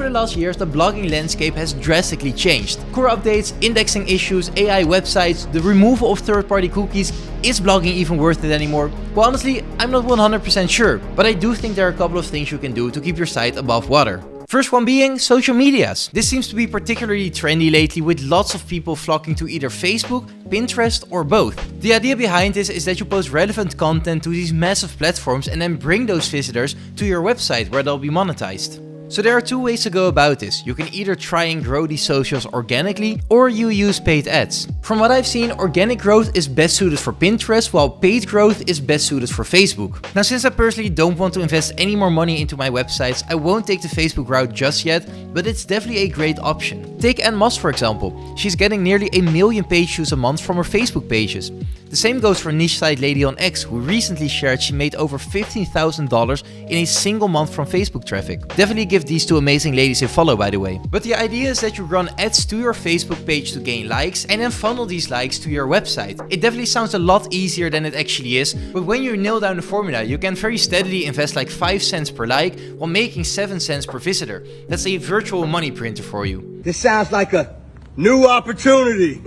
Over the last years, the blogging landscape has drastically changed. Core updates, indexing issues, AI websites, the removal of third-party cookies. Is blogging even worth it anymore? Well, honestly, I'm not 100% sure, but I do think there are a couple of things you can do to keep your site above water. First one being social medias. This seems to be particularly trendy lately, with lots of people flocking to either Facebook, Pinterest or both. The idea behind this is that you post relevant content to these massive platforms and then bring those visitors to your website where they'll be monetized. So there are two ways to go about this. You can either try and grow these socials organically, or you use paid ads. From what I've seen, organic growth is best suited for Pinterest, while paid growth is best suited for Facebook. Now, since I personally don't want to invest any more money into my websites, I won't take the Facebook route just yet, but it's definitely a great option. Take Ann Moss for example. She's getting nearly 1 million page views a month from her Facebook pages. The same goes for niche site Lady on X, who recently shared she made over $15,000 in a single month from Facebook traffic. Definitely give these two amazing ladies a follow, by the way. But the idea is that you run ads to your Facebook page to gain likes and then funnel these likes to your website. It definitely sounds a lot easier than it actually is, but when you nail down the formula, you can very steadily invest like 5 cents per like while making 7 cents per visitor. That's a virtual money printer for you. This sounds like a new opportunity.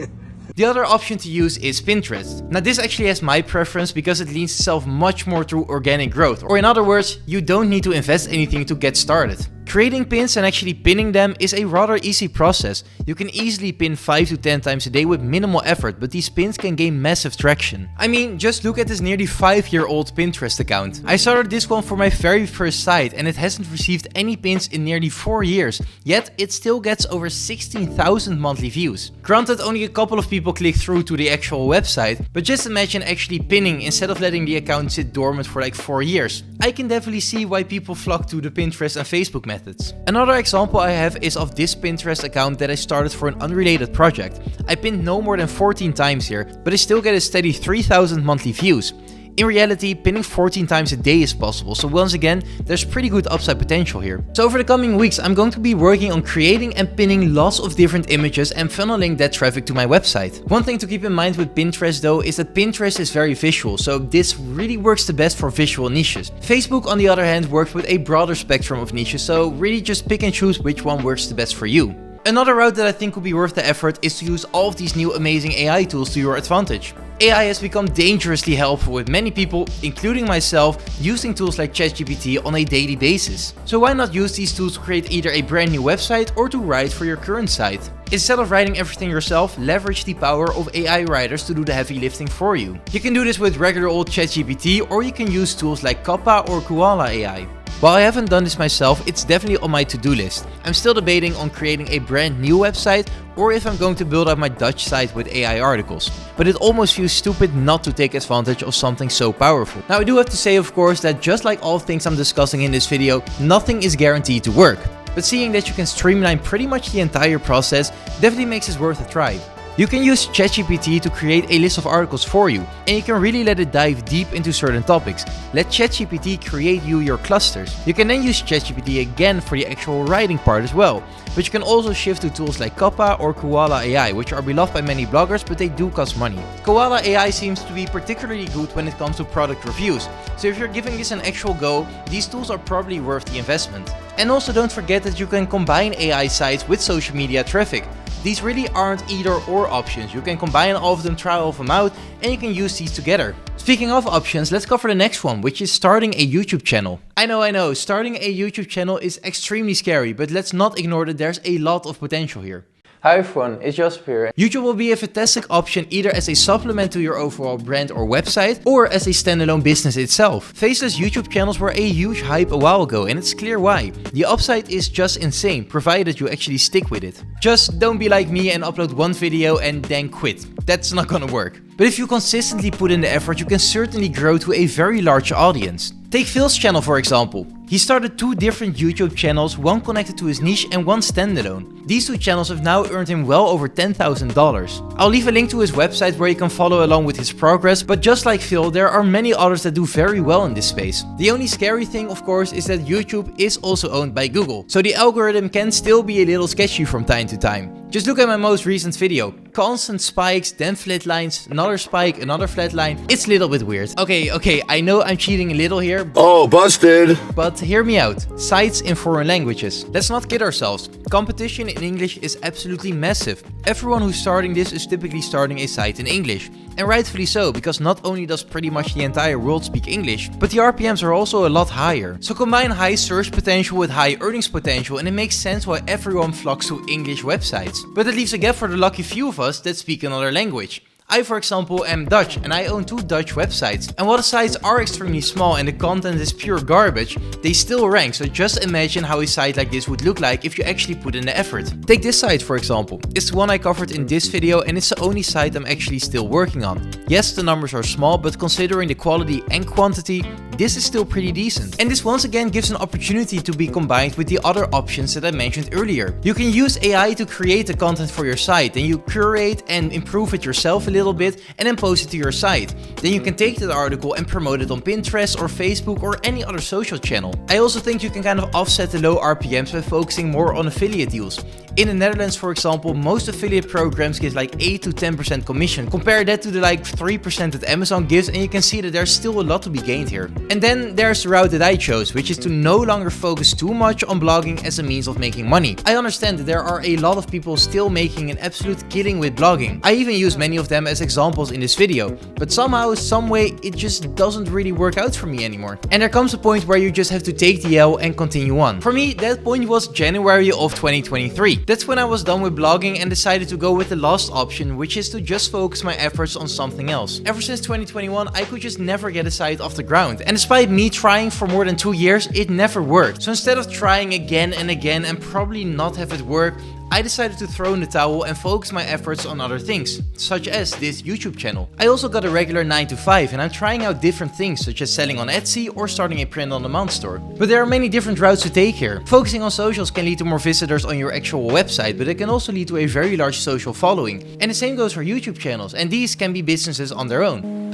The other option to use is Pinterest. Now this actually has my preference because it leans itself much more through organic growth, or in other words, you don't need to invest anything to get started. Creating pins and actually pinning them is a rather easy process. You can easily pin 5 to 10 times a day with minimal effort, but these pins can gain massive traction. I mean, just look at this nearly 5-year-old Pinterest account. I started this one for my very first site and it hasn't received any pins in nearly 4 years, yet it still gets over 16,000 monthly views. Granted, only a couple of people click through to the actual website, but just imagine actually pinning instead of letting the account sit dormant for like 4 years. I can definitely see why people flock to the Pinterest and Facebook methods. Another example I have is of this Pinterest account that I started for an unrelated project. I pinned no more than 14 times here, but I still get a steady 3,000 monthly views. In reality, pinning 14 times a day is possible, so once again, there's pretty good upside potential here. So over the coming weeks, I'm going to be working on creating and pinning lots of different images and funneling that traffic to my website. One thing to keep in mind with Pinterest though is that Pinterest is very visual, so this really works the best for visual niches. Facebook on the other hand works with a broader spectrum of niches, so really just pick and choose which one works the best for you. Another route that I think would be worth the effort is to use all of these new amazing AI tools to your advantage. AI has become dangerously helpful, with many people, including myself, using tools like ChatGPT on a daily basis. So why not use these tools to create either a brand new website or to write for your current site? Instead of writing everything yourself, leverage the power of AI writers to do the heavy lifting for you. You can do this with regular old ChatGPT, or you can use tools like Kappa or Koala AI. While I haven't done this myself, it's definitely on my to-do list. I'm still debating on creating a brand new website, or if I'm going to build out my Dutch site with AI articles. But it almost feels stupid not to take advantage of something so powerful. Now I do have to say of course that just like all things I'm discussing in this video, nothing is guaranteed to work. But seeing that you can streamline pretty much the entire process definitely makes this worth a try. You can use ChatGPT to create a list of articles for you, and you can really let it dive deep into certain topics. Let ChatGPT create you your clusters. You can then use ChatGPT again for the actual writing part as well, but you can also shift to tools like Kappa or Koala AI, which are beloved by many bloggers, but they do cost money. Koala AI seems to be particularly good when it comes to product reviews, so if you're giving this an actual go, these tools are probably worth the investment. And also don't forget that you can combine AI sites with social media traffic. These really aren't either or options. You can combine all of them, try all of them out, and you can use these together. Speaking of options, let's cover the next one, which is starting a YouTube channel. I know, starting a YouTube channel is extremely scary, but let's not ignore that there's a lot of potential here. Hi everyone, it's Joseph here. YouTube will be a fantastic option either as a supplement to your overall brand or website, or as a standalone business itself. Faceless YouTube channels were a huge hype a while ago, and it's clear why. The upside is just insane, provided you actually stick with it. Just don't be like me and upload one video and then quit. That's not gonna work. But if you consistently put in the effort, you can certainly grow to a very large audience. Take Phil's channel for example. He started 2 different YouTube channels, one connected to his niche and one standalone. These 2 channels have now earned him well over $10,000. I'll leave a link to his website where you can follow along with his progress, but just like Phil, there are many others that do very well in this space. The only scary thing of course is that YouTube is also owned by Google, so the algorithm can still be a little sketchy from time to time. Just look at my most recent video. Constant spikes, then flatlines, another spike, another flatline. It's a little bit weird. Okay, I know I'm cheating a little here. Oh, busted! But But hear me out, sites in foreign languages. Let's not kid ourselves, competition in English is absolutely massive. Everyone who's starting this is typically starting a site in English. And rightfully so, because not only does pretty much the entire world speak English, but the RPMs are also a lot higher. So combine high search potential with high earnings potential and it makes sense why everyone flocks to English websites. But it leaves a gap for the lucky few of us that speak another language. I, for example, am Dutch and I own 2 Dutch websites. And while the sites are extremely small and the content is pure garbage, they still rank, so just imagine how a site like this would look like if you actually put in the effort. Take this site for example. It's the one I covered in this video and it's the only site I'm actually still working on. Yes, the numbers are small, but considering the quality and quantity, this is still pretty decent. And this once again gives an opportunity to be combined with the other options that I mentioned earlier. You can use AI to create the content for your site, then you curate and improve it yourself a little bit and then post it to your site. Then you can take that article and promote it on Pinterest or Facebook or any other social channel. I also think you can kind of offset the low RPMs by focusing more on affiliate deals. In the Netherlands, for example, most affiliate programs give like 8 to 10% commission. Compare that to the like 3% that Amazon gives and you can see that there's still a lot to be gained here. And then there's the route that I chose, which is to no longer focus too much on blogging as a means of making money. I understand that there are a lot of people still making an absolute killing with blogging. I even use many of them as examples in this video, but somehow, some way, it just doesn't really work out for me anymore. And there comes a point where you just have to take the L and continue on. For me, that point was January of 2023. That's when I was done with blogging and decided to go with the last option, which is to just focus my efforts on something else. Ever since 2021, I could just never get a site off the ground. And despite me trying for more than 2 years, it never worked. So instead of trying again and again and probably not have it work, I decided to throw in the towel and focus my efforts on other things, such as this YouTube channel. I also got a regular 9 to 5 and I'm trying out different things such as selling on Etsy or starting a print-on-demand store. But there are many different routes to take here. Focusing on socials can lead to more visitors on your actual website, but it can also lead to a very large social following. And the same goes for YouTube channels, and these can be businesses on their own.